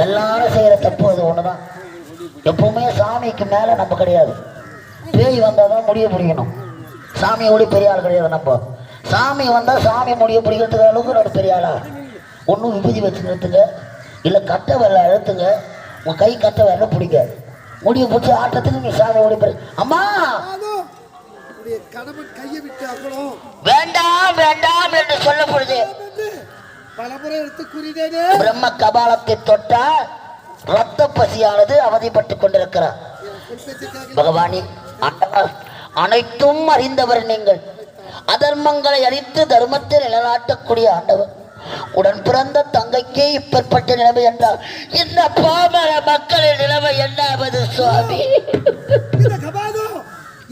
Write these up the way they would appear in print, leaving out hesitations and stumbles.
எல்லாரும் செய்யற தப்பு அது ஒண்ணுதான். எப்பவுமே சாமிக்கு மேல நம்ம கிடையாது. பேய் வந்தாதான் முடிய பிடிக்கணும். சாமியோட பெரிய ஆள் கிடையாது. நம்ம சாமி வந்தா சாமி முடிய பிடிக்கிறதுக்கு அளவுக்கு நம்ம பெரிய ஆளா? ஒன்றும் விபூதி வச்சு நிறுத்துங்க, இல்லை கட்டை வரல அழுத்துங்க, உன் கை கட்டை வரல பிடிக்க முடிய பிடிச்சி ஆட்டத்துக்கு நீ சாமி ஓடி போய் அம்மா வேண்டாம் வேண்டாம் என்று சொல்லப்படுது. பிரம்ம கபாலத்தை தொட்டா ரத்த பசியானது அவதிப்பட்டுக் கொண்டிருக்கிறார். பகவானி அனைத்தும் அறிந்தவர் நீங்கள். அதர்மங்களை அழித்து தர்மத்தை நிலநாட்டக்கூடிய ஆண்டவர். உடன் பிறந்த தங்கைக்கே இப்பற்பட்ட நிலைமை என்றால் இந்த பாமர மக்களின் நிலைமை என்னாவது சுவாமி?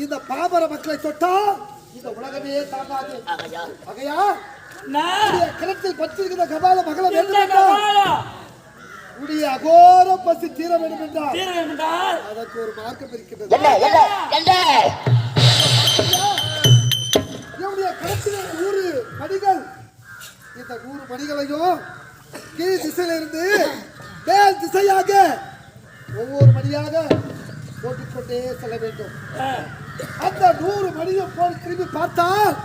இந்த பாமர மக்களை தொட்டா இந்த உலகமே தாங்காது. கிணத்தில் பற்றிருக்கிற கபால மகளை உடைய அகோர பசி தீர வேண்டும் என்றால் அதற்கு ஒரு மார்க்கம் இருக்கிறது. கிணத்தில் 100 படிகள். இந்த 100 படிகளையும் கீழ் திசையிலிருந்து மேல் திசையாக ஒவ்வொரு மணியாக போட்டுக்கொண்டே செல்ல வேண்டும். அந்த 100 மணியும் போல் திரும்பி பார்த்தால்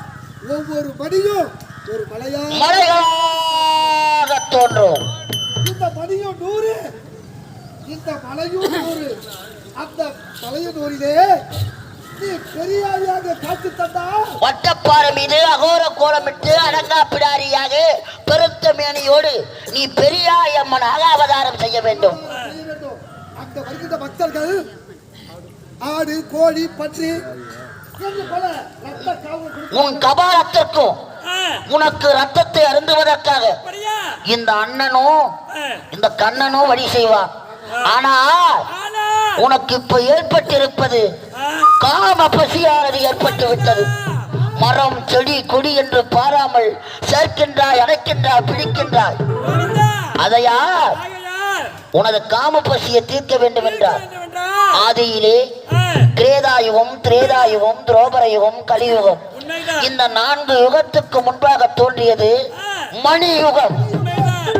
ஒவ்வொரு மணியும் ஒரு மலையாக தோன்றும். இந்த மணியும் 100, இந்த மலையும் 100. அந்த மலையின் 100லே நீ பெரியாரியாக காட்சி தந்தா வட்டப்பாறை மீது அகோர கோலமிட்டு அடங்கா பிடாரியாக பெருத்த மேனியோடு நீ பெரியாய் அம்மனாக அவதாரம் செய்ய வேண்டும். அங்க வருகின்ற பக்தர்கள் ஆடு கோழி பன்றி உன் கபாலத்திற்கும் உனக்கு ரத்தத்தை அருந்துவதற்காக இந்த அண்ணனும் இந்த கண்ணனும் வழி செய்வான். ஆனா உனக்கு இப்ப ஏற்பட்டிருப்பது காம பசியானது ஏற்பட்டு விட்டது. மரம் செடி கொடி என்று பாராமல் சேர்க்கின்றாய், அடைக்கின்றாய், பிடிக்கின்றாய். அதையா உனது காம பசியை தீர்க்க வேண்டும் என்றார். ஆதியிலே கிரேதாயுகம், திரேதாயுகம், துரோபரயுகம், கலியுகம், இந்த 4 யுகத்துக்கு முன்பாக தோன்றியது மணி யுகம்.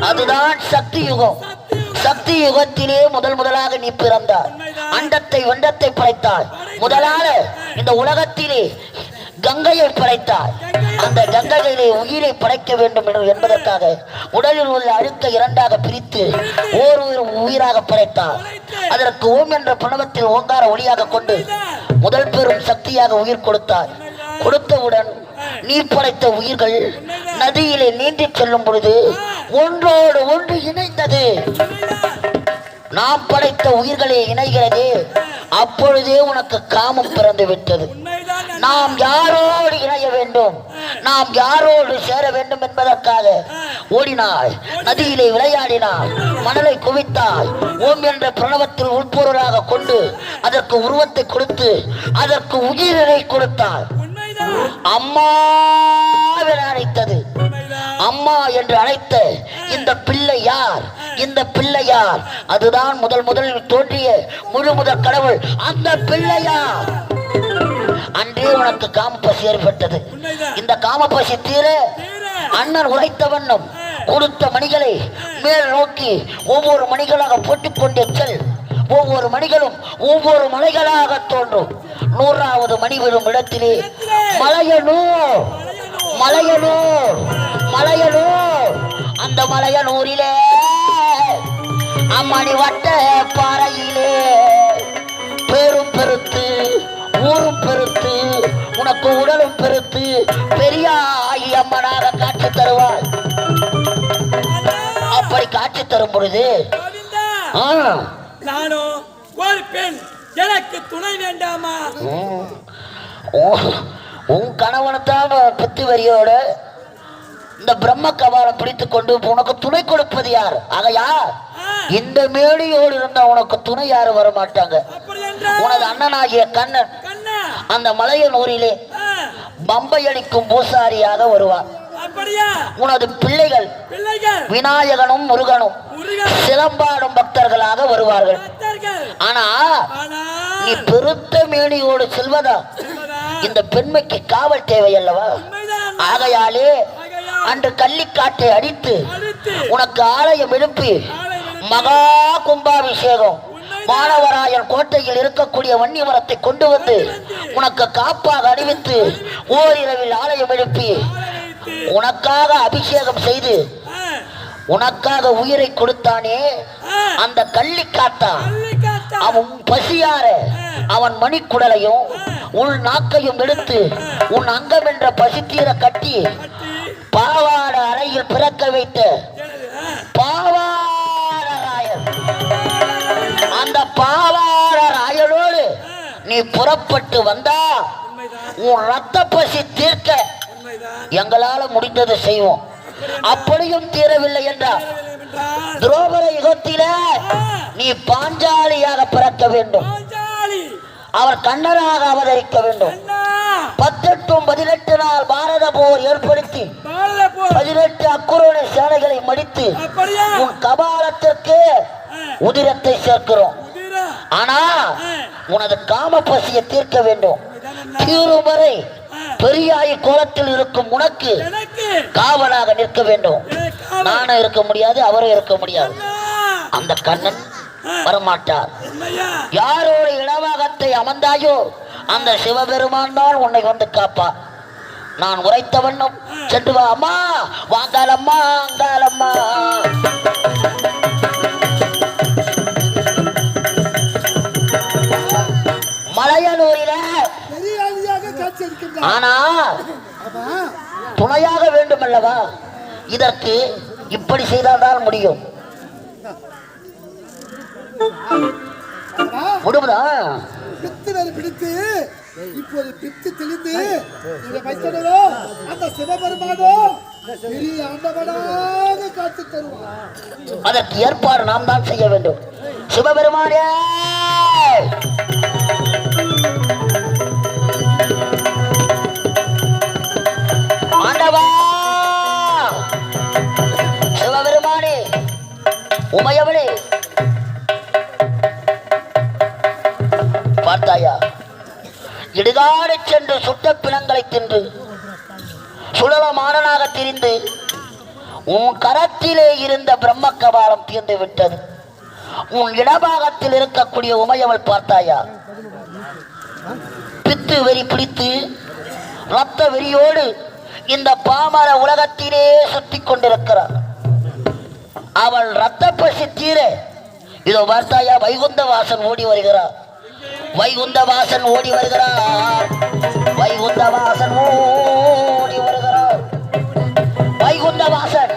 அதுதான் சக்தி யுகம். சக்தி யுகத்திலே முதலாக நீ பிறந்தாய். அண்டத்தை வண்டத்தை படைத்தாய். முதலாக இந்த உலகத்திலே கங்கையை படைத்தாய். அந்த கங்கையிலே உயிரை படைக்க வேண்டும் என்பதற்காக உடலில் உள்ள அழுக்கை 2ஆக பிரித்து ஓர் உயிராக படைத்தார். அதற்கு ஓம் என்ற பிரணவத்தில் ஓங்கார ஒளியாக கொண்டு முதல் பெரும் சக்தியாக உயிர் கொடுத்தார். கொடுத்தவுடன் நீ படைத்த உயிர்கள் நதியிலே நீந்தி செல்லும் பொழுது ஒன்றோடு ஒன்று இணைந்தது. நாம் படைத்த உயிர்களே இணைகிறது. அப்பொழுதே உனக்கு காமம் பிறந்து விட்டது. நாம் யாரோடு இணைய வேண்டும், நாம் யாரோடு சேர வேண்டும் என்பதற்காக ஓடினாய், நதியிலே விளையாடினாய், மணலை குவித்தாய். ஓம் என்ற பிரணவத்தில் உட்பொருளாக கொண்டு அதற்கு உருவத்தை கொடுத்து அதற்கு உயிரை கொடுத்தாய். அம்மா அழைத்தது. அம்மா என்று அழைத்த இந்த பிள்ளை யார்? இந்த பிள்ளை யார்? அதுதான் முதலில் தோன்றிய முழு முதல் கடவுள். அந்த பிள்ளை யார்? அன்றே உனக்கு காமப்பசி ஏற்பட்டது. இந்த காமப்பசி தீர அண்ணன் உரைத்த வண்ணம் கொடுத்த மணிகளை மேல் நோக்கி ஒவ்வொரு மணிகளாக போட்டுக் கொண்டே செல். ஒவ்வொரு மணிகளும் ஒவ்வொரு மலைகளாக தோன்றும். 100வது மணி விடும் இடத்திலே மலையனூர், மலையனூர், மலையனூர். அந்த மலையனூரிலே அம்மணி வட்ட பாறையிலே பெரும் பெருத்து ஊரும் பெருத்து உனக்கு உடலும் பெருத்து பெரியாயி அம்மனாக காட்சி தருவாள். அப்படி காட்சி தரும் பொழுது நானும் ஒரு பெண், எனக்கு துணை வேண்டாமா? உன் கணவனைத்தான் புத்தி வரியோட இந்த பிரம்ம கபாலம் பிடித்துக் கொண்டு உனக்கு துணை கொடுப்பது யார்? ஆகையா இந்த மேடியோடு இருந்த உனக்கு துணை யாரும் வர மாட்டாங்க. உனது அண்ணனாகிய கண்ணன் அந்த மலையனூரிலே பம்பை அடிக்கும் பூசாரியாக வருவார். உனது பிள்ளைகள் விநாயகனும் முருகனும் சிலம்பாடும் பக்தர்களாக வருவார்கள். ஆனா நீ பெருத்த மேனியோடு செல்வதா இந்த பெண்மைக்கு காவல் தேவை அல்லவா? ஆகையாலே அன்று கள்ளிக்காட்டை அடித்து உனக்கு ஆலயம் எழுப்பி மகா கும்பாபிஷேகம் மாணவராயன் கோட்டையில் இருக்கக்கூடிய வன்னி மரத்தை கொண்டு வந்து உனக்கு காப்பாக அணிவித்து ஓரிரவில் ஆலயம் எழுப்பி உனக்காக அபிஷேகம் செய்து உனக்காக உயிரை கொடுத்தானே அந்த கள்ளிக்காட்டா அவன் பசியார அவன் மணிக்குடலையும் உள் நாக்கையும் எடுத்து உன் அங்கம் என்ற பசித்தீர கட்டி பாவாட அறையில் பிறக்க வைத்த பாவாடராயன் அந்த பாவாடராயனோடு நீ புறப்பட்டு வந்தா உன் ரத்த பசி தீர்க்க எங்களால முடிந்ததை செய்வோம். அப்படியும் தீரவில்லை என்றால் துரோபர யுகத்தில நீ பாஞ்சாலியாக பிறக்க வேண்டும். அவர் கண்ணனாக அவதரிக்க வேண்டும். 18 நாள் பாரத போர் ஏற்படுத்தி 18 அக்குரோண சேனைகளை மடித்து உன் கபாலத்திற்கு உதிரத்தை சேர்க்கிறோம். ஆனா உனது காம பசியை தீர்க்க வேண்டும். தீருமறை பெரியாய் கோலத்தில் இருக்கும் உனக்கு காவலாக நிற்க வேண்டும். நானும் இருக்க முடியாது, அவரும் இருக்க முடியாது. அந்த கண்ணன் வரமாட்டார். யாரோட இடவாகத்தை அமர்ந்தாயோ அந்த சிவபெருமான் தான் உன்னை வந்து காப்பா. நான் உரைத்த வண்ணம் சென்று வா. அம்மா வாங்காலம்மா, அங்காலம்மா. மலையனூரில ஆனா துணையாக வேண்டும் அல்லவா? இதற்கு இப்படி செய்தால்தான் முடியும். முடியுதா? பிடித்து இப்போது பித்து தெளிந்து அந்த சிவபெருமானோ பெரிய ஆண்டவனாக காத்து தருவார். அதற்கு ஏற்பாடு நாம் தான் செய்ய வேண்டும். சிவபெருமானே ஆண்டவா, சிவபெருமானே உமையவளே, பார்த்தாயா? இடுகாடு சென்று சுட்ட பிணங்களை தின்று சுடலமானனாக திரிந்து உன் கரத்திலே இருந்த பிரம்ம கபாலம் தீர்ந்து விட்டது. உன் இடபாகத்தில் இருக்கக்கூடிய உமையவள் பார்த்தாயா? பித்து வெறி பிடித்து ரத்த வெறியோடு இந்த பாமர உலகத்திலே சுத்தி கொண்டிருக்கிறார். அவள் ரத்த பசி தீர இதோ பார்த்தாயா? வைகுந்த வாசன் ஓடி வருகிறார். வைகுந்த வாசன் ஓடி வருகிறார். வைகுந்த வாசன் ஓடி வருகிறார். வைகுந்த வாசன்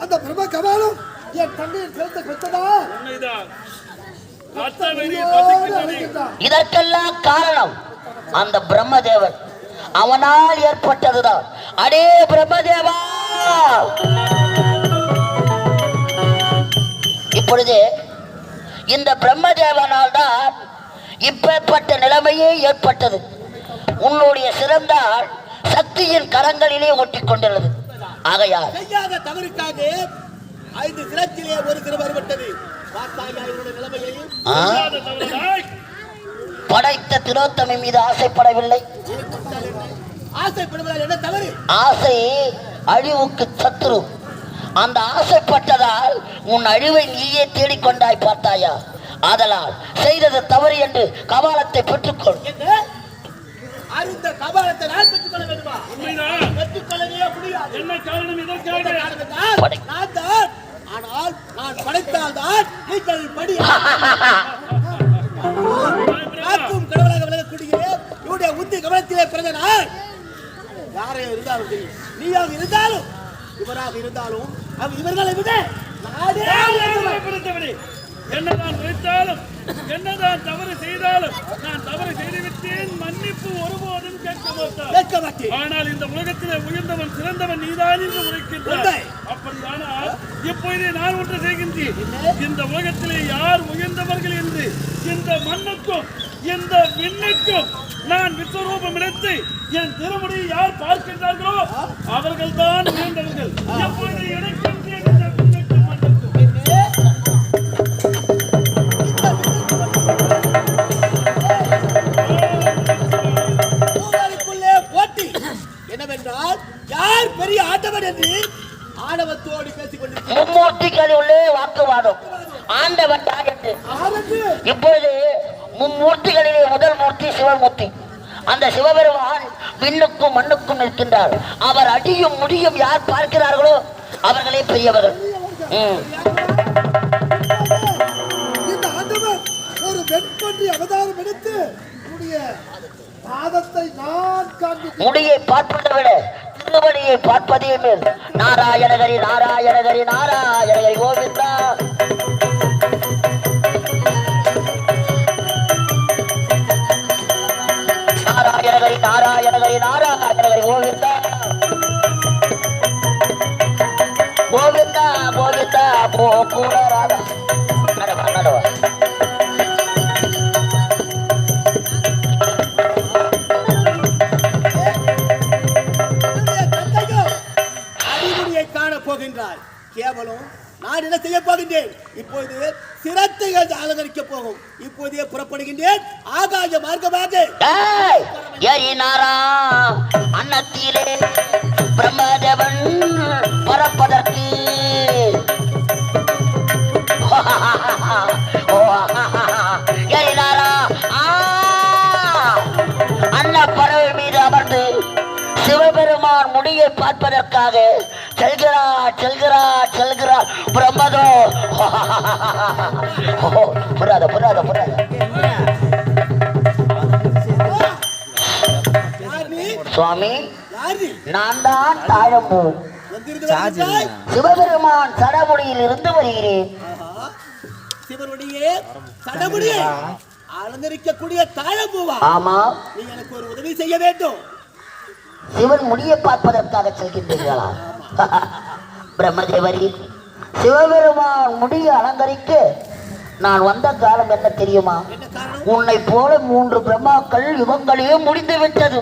அந்த பிரம்ம கபாலம் என் தந்தையின் சேர்த்து பெற்றதா? இதற்கெல்லாம் காரணம் அந்த பிரம்மதேவன். அவனால் ஏற்பட்டதுதான். அடே பிரம்மதேவா, இப்பொழுது இந்த பிரம்மதேவனால் தான் இப்பேற்பட்ட நிலைமையே ஏற்பட்டது. உன்னுடைய சிறந்தால் சக்தியின் கரங்களிலே ஒட்டி கொண்டுள்ளது. ஆகையால் தவறுக்காக 5 சிரத்திலே ஒரு சிறுவர்பட்டது. படைத்த திலோத்தமை மீது ஆசைப்படவில்லை. ஆசைப்படுவதால் என்ன தவறு? ஆசை அழிவுக்கு சத்துரு. அந்த ஆசைப்பட்டதால் உன் அழிவை நீயே தேடிக்கொண்டாய். பார்த்தாயா? ஆதலால் செய்தது தவறு என்று கபாலத்தை பெற்றுக்கொள். அந்த கபாலத்தை நான் பெற்றுக்கொள்ள வேண்டுமா? பெற்றுக்கொள்ளவே முடியாது. என்ன காரணம்? இதற்காக நான் தான். ஆனால் நான் படைத்தால் தான் நீங்கள் படி காக்கும் கடவுளாக விளங்கக்கூடிய இவருடைய உந்தி கவனத்திலே பிறந்த நான் யாரையும் இருந்தாலும் சரி, நீயாக இருந்தாலும் இவராக இருந்தாலும் இவர்களை விட என்னதான் உழைத்தாலும் என்னதான் தவறு செய்தாலும் நான் தவறு செய்துவிட்டேன், மன்னிப்பு ஒருபோதும் கேட்க மாட்டேன். ஆனால் இந்த உலகத்திலே உயர்ந்தவன் சிறந்தவன் நீதான் என்று உரைக்கின்றாய். அப்படியானால் இப்பொழுதே நான் ஒன்று செய்கின்றேன். இந்த உலகத்திலே யார் உயர்ந்தவர்கள் என்று இந்த மண்ணுக்கும் இந்த விண்ணுக்கும் நான் விஸ்வரூபம் எடுத்து என் திருமுடியை யார் பார்க்கின்றார்களோ அவர்கள் தான் உயர்ந்தவர்கள். எப்பொழுது எனக்கும் இந்த விண்ணுக்கும் மண்ணுக்கும் உங்களுக்குள்ளே போட்டி என்னவென்றால் யார் பெரிய ஆண்டவன் என்று ஆணவத்தோடு பேசிக் கொண்டிருக்கிறார். மும்மூர்த்திகள் உள்ளே வாக்குவாதம். ஆண்டவன் யார் என்று இப்பொழுது மும்மூர்த்திகளிலே முதல் மூர்த்தி சிவமூர்த்தி. அந்த சிவபெருமான் விண்ணுக்கும் மண்ணுக்கும் நிற்கின்றார். அவர் அடியும் முடியும் யார் பார்க்கிறார்களோ அவர்களே பெரியவர்கள். இந்த ஆண்டவன் ஒரு வெண்பன்றி அவதாரம் எடுத்து பாதத்தை நான் காண்பிக்கிறேன். முடியை பார்ப்பதை விட திருவடியை பார்ப்பதே மேல். நாராயணகரி நாராயணகரி நாராயணகரி கோவிந்தா. நாராயணகரி நாராயணகரி நாராயணகரி கோவிந்தா கோவிந்தா கோவிந்தா கோகுலராதா. நடவா நடவா. அடிமுடியை காண போகின்றார். கேவலம் நான் என்ன செய்ய போகின்றேன்? இப்போது சிரத்தைகள் அலங்கரிக்க போகும். இப்போதே புறப்படுகின்றேன் ஆகாய மார்க்கமாக. அன்னத்திலே பிரம்மதேவன் பரப்பதற்கு அன்ன பறவை மீது அமர்ந்து சிவபெருமான் முடியை பார்ப்பதற்காக செல்கிறார் செல்கிறார் செல்கிறார். பிரம்மதோ புராத புராத புராத. சுவாமி நான் தான் தாழம்பூ. சிவபெருமான் சடமுடியில் இருந்து வருகிறேன். சிவனுடைய சடமுடியை அலங்கரிக்கக்கூடிய தாழம்பூவா? ஆமா. நீ எனக்கு ஒரு உதவி செய்ய வேண்டும். சிவன் முடியை பார்ப்பதற்காக செல்கின்றீர்களா? பிரம்மதேவரி, சிவபெருமான் முடியை அலங்கரிக்க நான் வந்த காலம் என்ன தெரியுமா? உன்னை போல 3 பிரம்மாக்கள் யுகங்களே முடிந்து விட்டது.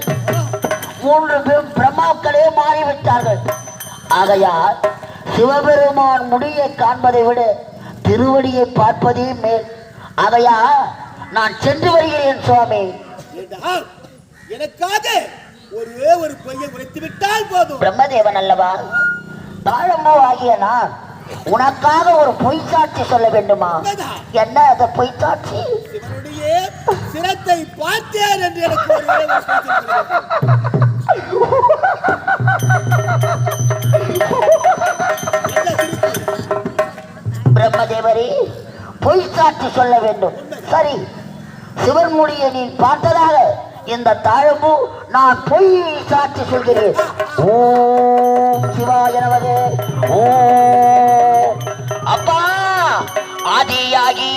3 பிரம்மாக்களே மாறிவிட்டார்கள். ஆகையால் சிவபெருமான் முடியை காண்பதை விட திருவடியை பார்ப்பதே மேல். ஆகையால் நான் சென்று வருகிறேன் சுவாமி. எனக்காக ஒரே ஒரு பொய்யை உரைத்து விட்டால் போதும். பிரம்மதேவன் அல்லவா? தாழம்பூ ஆகிய நான் உனக்காக ஒரு பொய் சாட்சி சொல்ல வேண்டுமா? என்ன அந்த பொய் சாட்சி? சிவனுடைய சிரத்தை பார்த்தேன் என்று எனக்கு ஒரே ஒரு பிரம்மதேவரே, பொய் சாட்சி சொல்ல வேண்டும். சரி, சிவன் முடியை நீ பார்த்ததாக இந்த தாழம்பூ நான் பொய் சாட்சி சொல்கிறேன். ஓம் சிவாய நமக. ஓம் அப்பா ஆதியாகி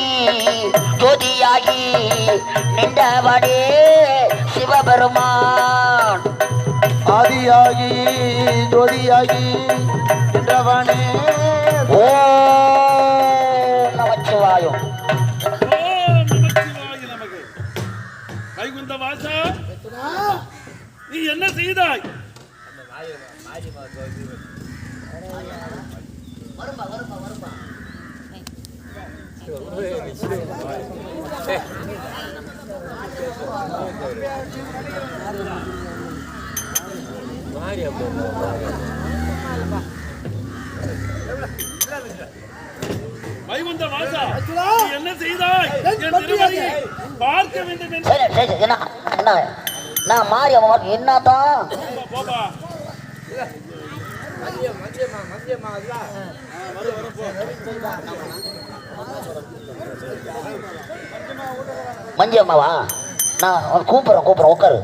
ஜோதியாகி நின்றவனே சிவபெருமான். ஆதியாகி ஜோதியாகி நின்றவனே. ஓம் நமச்சிவாயம். வைகுந்த வாசா, நீ என்ன செய்தாய்? வைகுந்த வாசா, நீ என்ன செய்தாய்? என் திருவடியை பார்க்க வேண்டும் என்று நான் மாறி அவன் என்னதான் போபா. மஞ்சி அம்மாவா? நான் கூப்பிட்றேன் உட்காரு.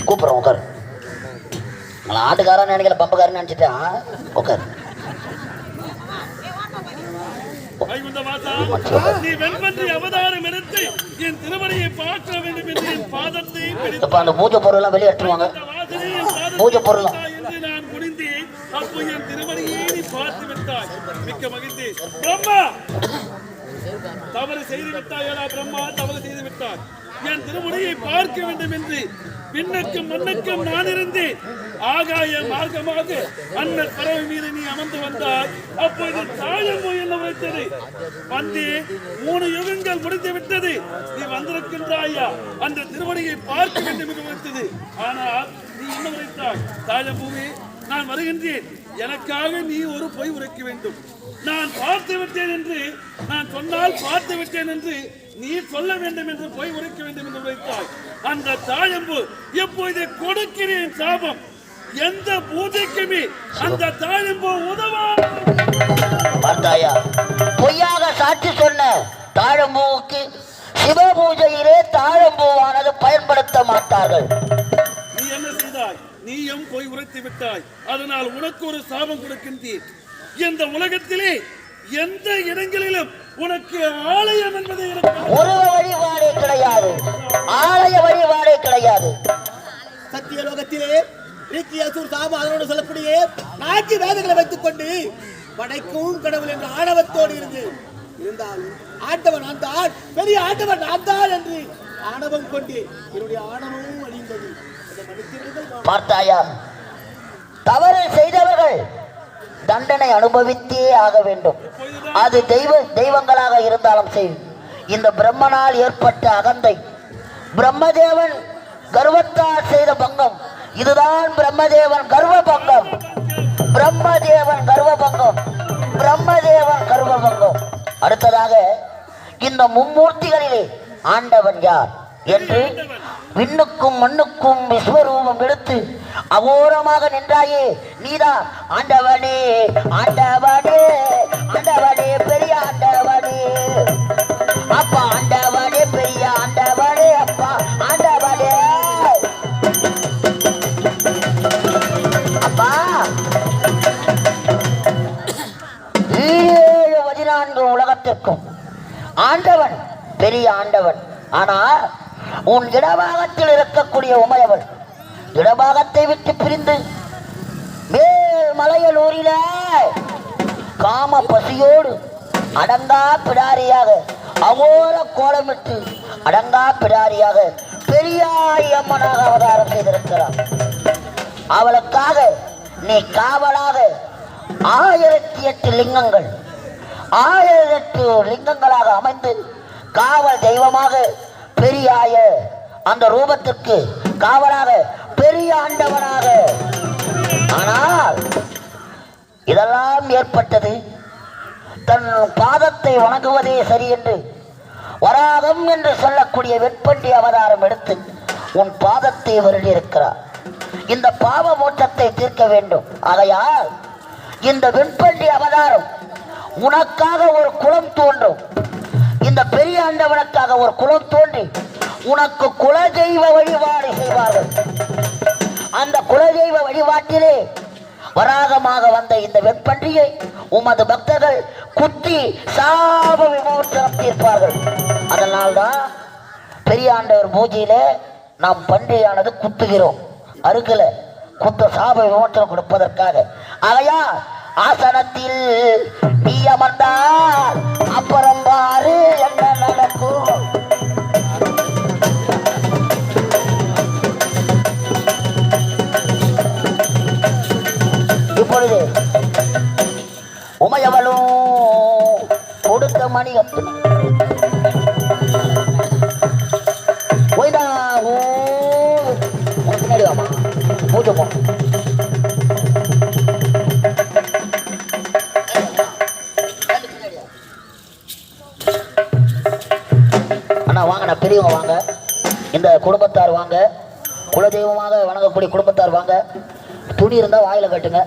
கூப்பிட்றேன் உட்காரு. நான் ஆட்டுக்காரன் நினைக்கல, பம்புக்காரன் நினைச்சிட்டேன். உட்காரு. நீ வெண்பன்றி அவதாரம் எடுத்து என் திருமணியை பார்க்க வேண்டும் என்று என் பாதத்தை இப்ப அந்த பூஜை பொருள் எல்லாம் வெளியே எடுத்துருவாங்க. பூஜை பொருள் என்று நான் குனிந்தேன். அப்போ என் திருமணியை நீ பார்த்து விட்டாய். மிக்க மகிழ்ச்சி. பிரம்மா, தவறு செய்து விட்டாயா பிரம்மா? தவறு செய்து விட்டார். என் திருமுடியை பார்க்க வேண்டும் என்று விண்ணுக்கும் மண்ணுக்கும் நான் இருந்தேன். ஆகாய மார்க்கமாக அண்ணன் பறவை மீது நீ அமர்ந்து வந்தாய். அப்போது தாயம்பு என்ன உரைத்தது? வந்து 3 யுகங்கள் முடிந்து விட்டது, நீ வந்திருக்கின்றாயா? அந்த திருமுடியை பார்க்க வேண்டும் என்று உரைத்தது. ஆனால் நீ என்ன உரைத்தாய்? தாயம்பூவே, நான் வருகின்றேன், எனக்காக நீ ஒரு பொய் உரைக்க வேண்டும். நான் பார்த்து விட்டேன் என்று நான் சொன்னால் பார்த்து விட்டேன் என்று நீ சொல்ல வேண்டும் என்று பொய் உரைக்க வேண்டும் என்று உரைத்தாய். அந்த தாயம்பு எப்போது கொடுக்கிறேன் சாபம். எந்த பூஜைக்குமே அந்த தாயம்பு உதவா. பார்த்தாயா, பொய்யாக சாட்சி சொன்ன தாழம்பூவுக்கு சிவ பூஜையிலே தாழம்பூவானது பயன்படுத்த மாட்டார்கள். நீ என்ன செய்தாய்? நீயும் போய் உரைத்து விட்டாய். அதனால் உனக்கு ஒரு சாபம் கொடுக்கின்றேன். இந்த உலகத்திலே எந்த இடங்களிலும் உனக்கு ஆலயம் என்பது ஒரு வழிபாடே கிடையாது, ஆலய வழிபாடே கிடையாது. சத்தியலோகத்திலே சாபம் அதனோடு சொல்லக்கூடிய 4 வேதங்களை வைத்துக் கொண்டு படைக்கும் கடவுள் என்ற ஆணவத்தோடு இருந்தாலும் ஆண்டவன் ஆண்டான், பெரிய ஆண்டவன் ஆண்டான் என்று ஆணவம் கொண்டு என்னுடைய ஆணவமும் அழிந்தது. பார்த்தாயா, தவறு செய்தவர்கள் தண்டனை அனுபவித்தே ஆக வேண்டும். அது தெய்வங்களாக இருந்தாலும் சரி. இந்த பிரம்மனால் ஏற்பட்ட அகந்தை, பிரம்மதேவன் கர்வத்தால் செய்த பங்கம், இதுதான் பிரம்மதேவன் கர்வ பங்கம். பிரம்மதேவன் கர்வ பங்கம், பிரம்மதேவன் கர்வ பங்கம். அடுத்ததாக, இந்த மும்மூர்த்திகளிலே ஆண்டவன் யார் என்று விண்ணுக்கும் மண்ணுக்கும் விஸ்வரூபம் எடுத்து அகோரமாக நின்றாயே, நீதான் ஆண்டவனே, ஆண்டவனே, ஆண்டவனே, பெரிய ஆண்டவனே, அப்பா ஆண்டவனே, பெரிய ஆண்டவனே, அப்பா ஆண்டவனே, அப்பா 14 உலகத்திற்கும் ஆண்டவன் பெரிய ஆண்டவன். ஆனால் உன் இடபாகத்தில் இருக்கக்கூடிய உமையவள் இடபாகத்தை விட்டு பிரிந்து மேல் மலையலூரில காம பசியோடு அடங்கா பிடாரியாக அகோர கோலமிட்டு அடங்கா பிடாரியாக பெரியாய் அம்மனாக அவதாரம் செய்திருக்கிறார். அவளுக்காக நீ காவலாக 1008 லிங்கங்கள் 1008 லிங்கங்களாக அமைந்து காவல் தெய்வமாக பெரியாய அந்த ரூபத்திற்கு காவலாக பெரிய ஆண்டவனாக. ஆனால் இதெல்லாம் ஏற்பட்டது தன் பாதத்தை வணங்குவதே சரி என்று வராகம் என்று சொல்லக்கூடிய வெண்பண்டி அவதாரம் எடுத்து உன் பாதத்தை வருடி இருக்கிறார். இந்த பாவ மோட்சத்தை தீர்க்க வேண்டும். ஆகையால் இந்த வெண்பண்டி அவதாரம் உனக்காக ஒரு குலம் தோன்றும். இந்த பெரிய ஆண்டவனுக்காக ஒரு குலம் தோன்றி உனக்கு குலதெய்வ வழிபாடு செய்வார்கள். அந்த குலதெய்வ வழிபாட்டிலே வராகமாக வந்த இந்த வெண்பன்றியை உமது பக்தர்கள் குத்தி சாப விமோசனம் தீர்ப்பார்கள். அதனால்தான் பெரிய ஆண்டவர் பூஜையில நாம் பன்றியானது குத்துகிறோம், அருகில குத்த சாப விமோசனம் கொடுப்பதற்காக. ஆகையா ஆசனத்தில் நீ அமர்ந்தால் அப்புறம் பாரு என்ன நடக்கும். இப்பொழுது உமையவளும் கொடுத்த மணி பின்னாடி வாமா பூஜை போ. வாங்க, பெரியவங்க வாங்க, இந்த குடும்பத்தார் வாங்க, குலதெய்வமாக வணங்கக்கூடிய குடும்பத்தார் வாங்க. துணி இருந்தா வாயில கட்டுங்க,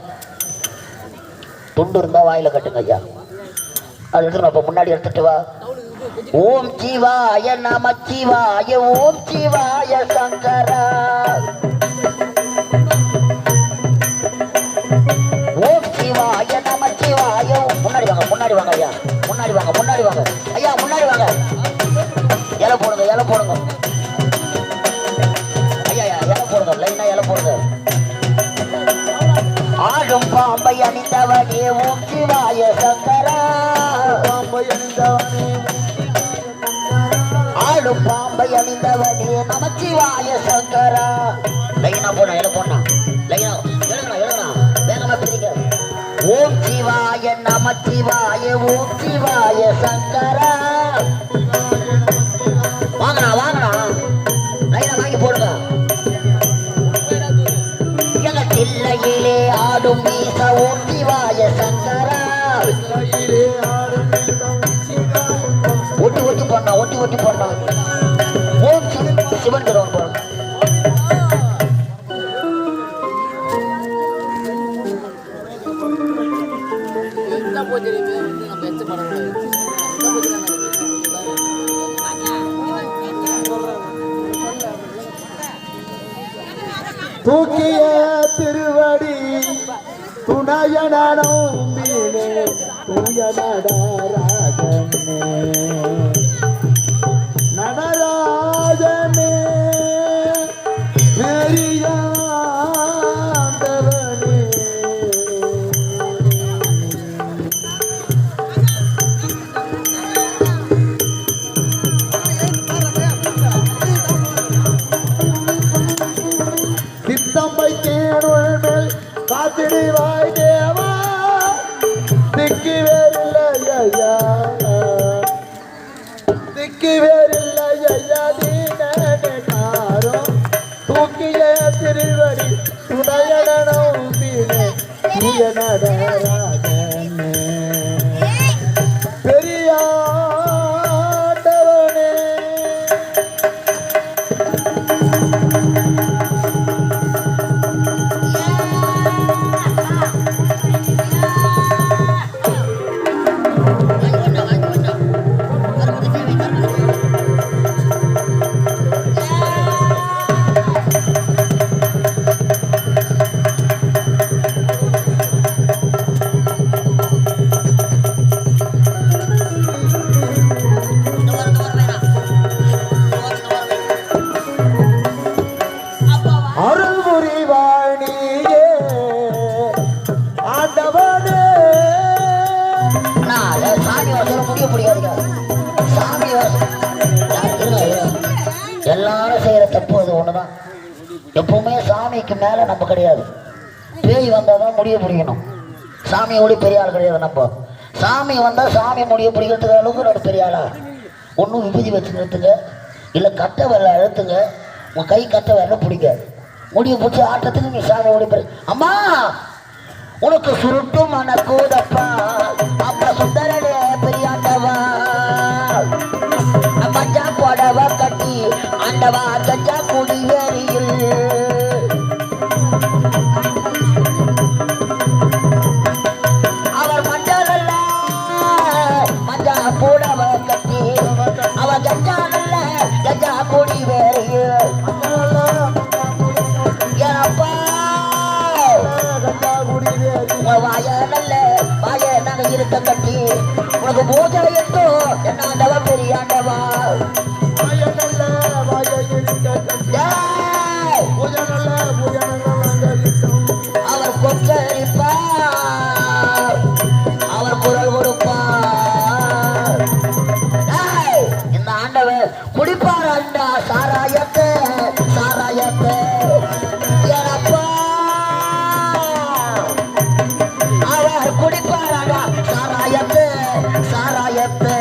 துண்டு இருந்தா வாயில கட்டுங்க ஐயா. அது எடுத்துட்டு அப்ப முன்னாடி எடுத்துட்டு வா. ஓம் சிவாய நம சிவாய, ஓம் சிவாய சங்கரா, ஓம் சிவாய நம சிவாய. முன்னாடி வாங்க, முன்னாடி வாங்க ஐயா, முன்னாடி வாங்க, முன்னாடி வாங்க ஐயா, முன்னாடி வாங்க. இலை போடுங்க, இலை போடுங்க ஐயா, இலை போடுங்க, லைனா இலை போடுங்க. ஆடும் பாம்பை அணிந்தவனே ஓம் சிவாய சங்கரா, பாம்பை அணிந்தவனே பம்பை அணிந்தவனே நமச்சிவாய சங்கரா. லைனா போனா எழு போனா லைனா எழுதுனா வேகமா பிரிக்க. ஓம் சிவாய நமச்சிவாய ஓம் சிவாய சங்கரா. வாங்கண்ணா வாங்கண்ணா லைனா வாங்கி போடுங்க. எங்க தில்லையிலே ஆடும் மீச ஓம் சிவாய சங்கரா. ஒட்டி ஒட்டி போடா ஒட்டி ஒட்டி போடா. ஓம் சிவன் கிரவன் போடுங்க. தூக்கிய திருவடி துணையனும் தூய நடராஜனே நடராஜனே பெரியாண்டவனே. சித்தம்பை தேனுள் மேல் காத்திடுவாய் தேவா திக்கு வேறில்லை ஐயா திக்கு வேறில்லை ஐயா தீனேக்காரும் தூக்கிய திருவடி துணையனும் தூய நடராஜனே பெரியாண்டவனே. எல்லாரும் செய்யற தப்பு அது ஒண்ணுதான். எப்பவுமே சாமிக்கு மேல நம்ம கிடையாது. பேய் வந்தாதான் முடிய பிடிக்கணும். சாமியோட பெரிய ஆள் கிடையாது நம்ம. சாமி வந்தா சாமி முடிய பிடிக்கிறதுக்கு அளவுக்கு ஒரு பெரிய ஆளா. ஒன்றும் விபூதி வச்சு நிறுத்துங்க, இல்லை கட்டை வரல அழுத்துங்க. உன் கை கட்டை வரல பிடிக்க முடிய பிடிச்சி ஆட்டத்துக்கு நீ சாமியோட பெரிய அம்மா உனக்கு சுருட்டும் மனக்கூதப்பா அப்ப சுந்தரனே பெரியாண்டவா. மஞ்சா புடவ கட்டி ஆண்டவா கஞ்சா குடியேறியில் அவர் மஞ்சள் அல்ல மஞ்சா புடவ கட்டி அவ கஞ்சா அல்ல கஞ்சா குடியேறியில் ஏப்பா வாய நல்ல வாய நாங்க இருக்க கட்டி உனக்கு பூஜை எட்டோ என்னாண்டவ பெரியாண்டவா. அவர் கொக்கரிப்பார், அவர் குரல் கொடுப்பார். இந்த ஆண்டவர் குடிப்பார் அண்டா சாராயத்தை சாராயத்தை ஏனப்பா அவர் குடிப்பாரா சாராயத்தை சாராயத்தை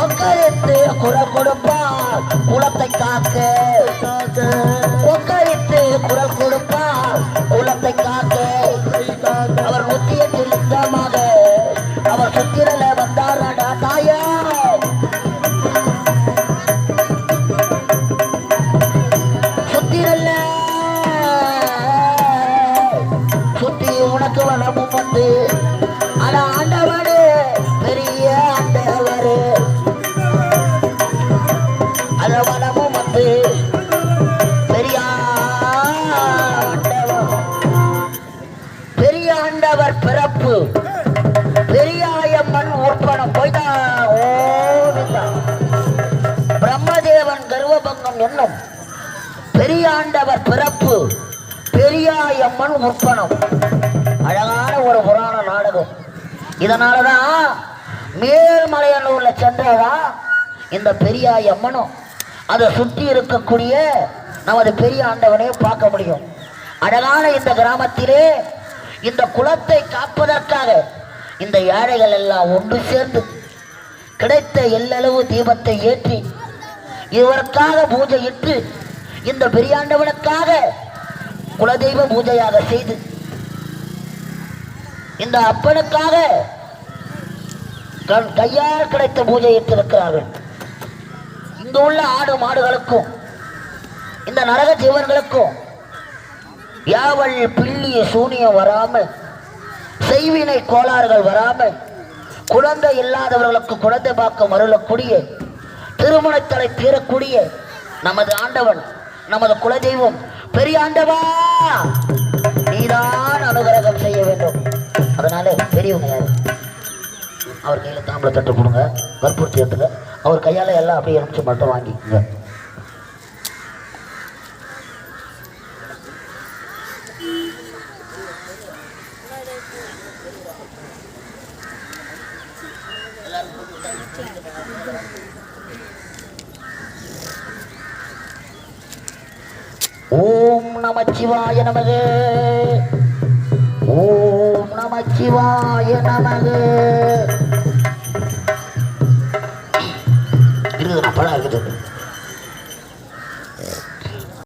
ஒக்கரித்து குரல் கொடுப்பார் குலத்தை காக்க. ஒக்கரித்து குரல் கொடுப்பார் குலத்தை காக்க. அவர் முத்தியத்தில் யுத்தமாக அவர் சுத்திரல வந்தாரடா தாயா. சுத்திரல்ல சுத்தி உனக்கு வளமும் வந்து ஆனா ஆண்டவரு பெரிய ஆண்டவரு அத வளமும் வந்து பெரிய ஆண்டவர் பிறப்பு பெரியாயம்மன் உற்பனம் போய்தான் ஓடித்தான். பிரம்மதேவன் கர்வபங்கம் என்னும் பெரியாண்டவர் பிறப்பு பெரியாயம்மன் உற்பனம். அழகான ஒரு புராண நாடகம். இதனாலதான் மேல்மலையனூர்ல சென்றதா இந்த பெரியாய் அம்மனும் அதை சுற்றி இருக்கக்கூடிய நமது பெரிய ஆண்டவனையே பார்க்க முடியும். அழகான இந்த கிராமத்திலே இந்த குலத்தை காப்பதற்காக இந்த ஏழைகள் எல்லாம் ஒன்று சேர்ந்து கிடைத்த எல்லளவு தீபத்தை ஏற்றி இவருக்காக பூஜையிட்டு இந்த பெரியாண்டவனுக்காக குலதெய்வ பூஜையாக செய்து இந்த அப்பனுக்காக கையால் கிடைத்த பூஜையிட்டு இருக்கிறார்கள். இங்கு உள்ள ஆடு மாடுகளுக்கும் இந்த நரக ஜீவன்களுக்கும் யாவல் பில்லி சூனியம் வராமல், செய்வினை கோளாறுகள் வராமல், குழந்தை இல்லாதவர்களுக்கு குழந்தை பாக்கம் அருளக்கூடிய, திருமணத்தலை தீரக்கூடிய நமது ஆண்டவன், நமது குலதெய்வம் பெரியாண்டவா நீதான் அனுகிரகம் செய்ய வேண்டும். அதனால பெரியவங்க யாரு அவர் கையில தாம்பளை தட்டு கொடுங்க, வற்புறுத்தி எடுத்துங்க. அவர் கையால எல்லாம் அப்படியே எலுமிச்சை மட்டும் வாங்கிக்கோங்க. ஓம் நமச்சிவாய நமக, ஓம் நமச்சிவாய நமக.